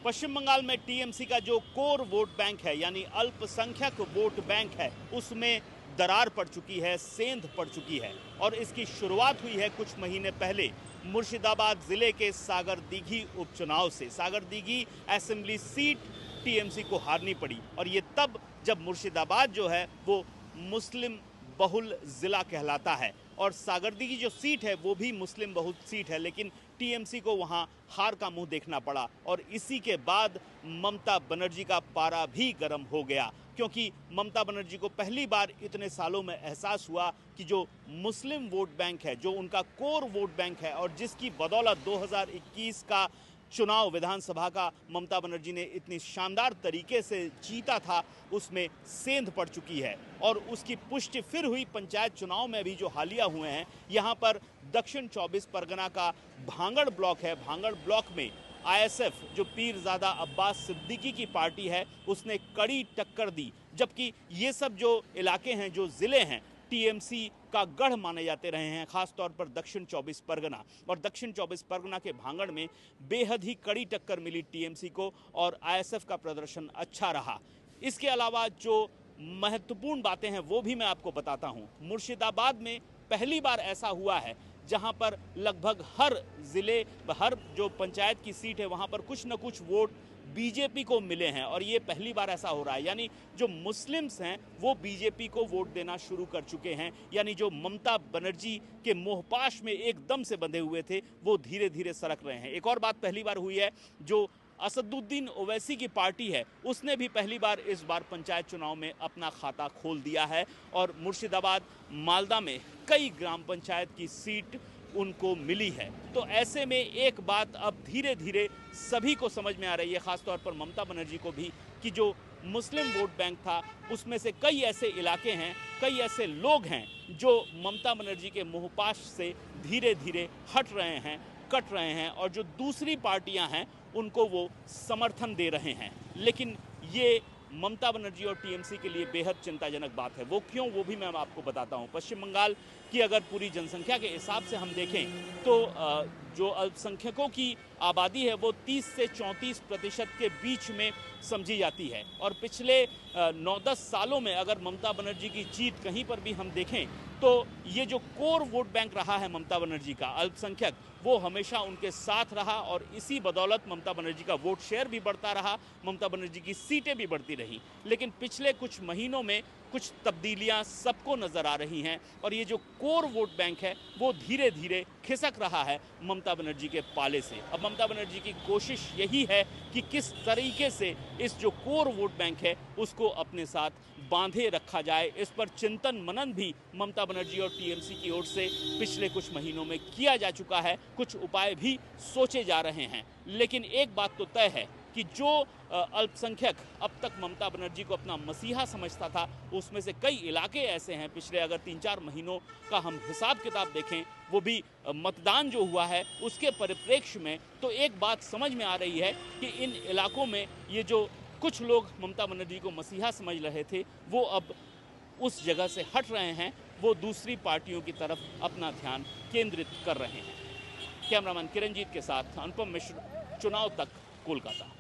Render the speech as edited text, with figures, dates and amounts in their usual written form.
पश्चिम बंगाल में टीएमसी का जो कोर वोट बैंक है यानी अल्पसंख्यक वोट बैंक है उसमें दरार पड़ चुकी है, सेंध पड़ चुकी है। और इसकी शुरुआत हुई है कुछ महीने पहले मुर्शिदाबाद जिले के सागरदीघी उपचुनाव से। सागरदीघी असेंबली सीट टीएमसी को हारनी पड़ी और ये तब जब मुर्शिदाबाद जो है वो मुस्लिम बहुल जिला कहलाता है और सागरदीघी जो सीट है वो भी मुस्लिम बहुल सीट है, लेकिन टीएमसी को वहां हार का मुंह देखना पड़ा। और इसी के बाद ममता बनर्जी का पारा भी गर्म हो गया, क्योंकि ममता बनर्जी को पहली बार इतने सालों में एहसास हुआ कि जो मुस्लिम वोट बैंक है, जो उनका कोर वोट बैंक है और जिसकी बदौलत 2021 का चुनाव विधानसभा का ममता बनर्जी ने इतनी शानदार तरीके से जीता था, उसमें सेंध पड़ चुकी है। और उसकी पुष्टि फिर हुई पंचायत चुनाव में भी जो हालिया हुए हैं। यहाँ पर दक्षिण 24 परगना का भांगड़ ब्लॉक है। भांगड़ ब्लॉक में आईएसएफ जो पीरजादा अब्बास सिद्दीकी की पार्टी है उसने कड़ी टक्कर दी, जबकि ये सब जो इलाके हैं, जो ज़िले हैं, टीएमसी का गढ़ माने जाते रहे हैं, खासतौर पर दक्षिण 24 परगना। और दक्षिण 24 परगना के भांगड़ में बेहद ही कड़ी टक्कर मिली टीएमसी को और आईएसएफ का प्रदर्शन अच्छा रहा। इसके अलावा जो महत्वपूर्ण बातें हैं वो भी मैं आपको बताता हूं। मुर्शिदाबाद में पहली बार ऐसा हुआ है जहां पर लगभग हर जिले, हर जो पंचायत की सीट है वहां पर कुछ न कुछ वोट बीजेपी को मिले हैं और ये पहली बार ऐसा हो रहा है। यानी जो मुस्लिम्स हैं वो बीजेपी को वोट देना शुरू कर चुके हैं। यानी जो ममता बनर्जी के मोहपाश में एकदम से बंधे हुए थे वो धीरे धीरे सरक रहे हैं। एक और बात पहली बार हुई है, जो असदुद्दीन ओवैसी की पार्टी है उसने भी पहली बार इस बार पंचायत चुनाव में अपना खाता खोल दिया है और मुर्शिदाबाद, मालदा में कई ग्राम पंचायत की सीट उनको मिली है। तो ऐसे में एक बात अब धीरे धीरे सभी को समझ में आ रही है, खासतौर पर ममता बनर्जी को भी, कि जो मुस्लिम वोट बैंक था उसमें से कई ऐसे इलाके हैं, कई ऐसे लोग हैं जो ममता बनर्जी के मुहपाश से धीरे धीरे हट रहे हैं, कट रहे हैं और जो दूसरी पार्टियां हैं उनको वो समर्थन दे रहे हैं। लेकिन ये ममता बनर्जी और टीएमसी के लिए बेहद चिंताजनक बात है। वो क्यों, वो भी मैं आपको बताता हूँ। पश्चिम बंगाल की अगर पूरी जनसंख्या के हिसाब से हम देखें तो जो अल्पसंख्यकों की आबादी है वो 30 से 34% के बीच में समझी जाती है। और पिछले 9-10 सालों में अगर ममता बनर्जी की जीत कहीं पर भी हम देखें तो ये जो कोर वोट बैंक रहा है ममता बनर्जी का, अल्पसंख्यक, वो हमेशा उनके साथ रहा और इसी बदौलत ममता बनर्जी का वोट शेयर भी बढ़ता रहा, ममता बनर्जी की सीटें भी बढ़ती रही। लेकिन पिछले कुछ महीनों में कुछ तब्दीलियां सबको नजर आ रही हैं और ये जो कोर वोट बैंक है वो धीरे धीरे खिसक रहा है ममता बनर्जी के पाले से। अब ममता बनर्जी की कोशिश यही है कि किस तरीके से इस जो कोर वोट बैंक है उसको अपने साथ बांधे रखा जाए। इस पर चिंतन मनन भी ममता बनर्जी और टीएमसी की ओर से पिछले कुछ महीनों में किया जा चुका है, कुछ उपाय भी सोचे जा रहे हैं। लेकिन एक बात तो तय है कि जो अल्पसंख्यक अब तक ममता बनर्जी को अपना मसीहा समझता था, उसमें से कई इलाके ऐसे हैं, पिछले अगर 3-4 महीनों का हम हिसाब किताब देखें, वो भी मतदान जो हुआ है उसके परिप्रेक्ष्य में, तो एक बात समझ में आ रही है कि इन इलाकों में ये जो कुछ लोग ममता बनर्जी को मसीहा समझ रहे थे वो अब उस जगह से हट रहे हैं, वो दूसरी पार्टियों की तरफ अपना ध्यान केंद्रित कर रहे हैं। कैमरामैन किरणजीत के साथ अनुपम मिश्र, चुनाव तक, कोलकाता।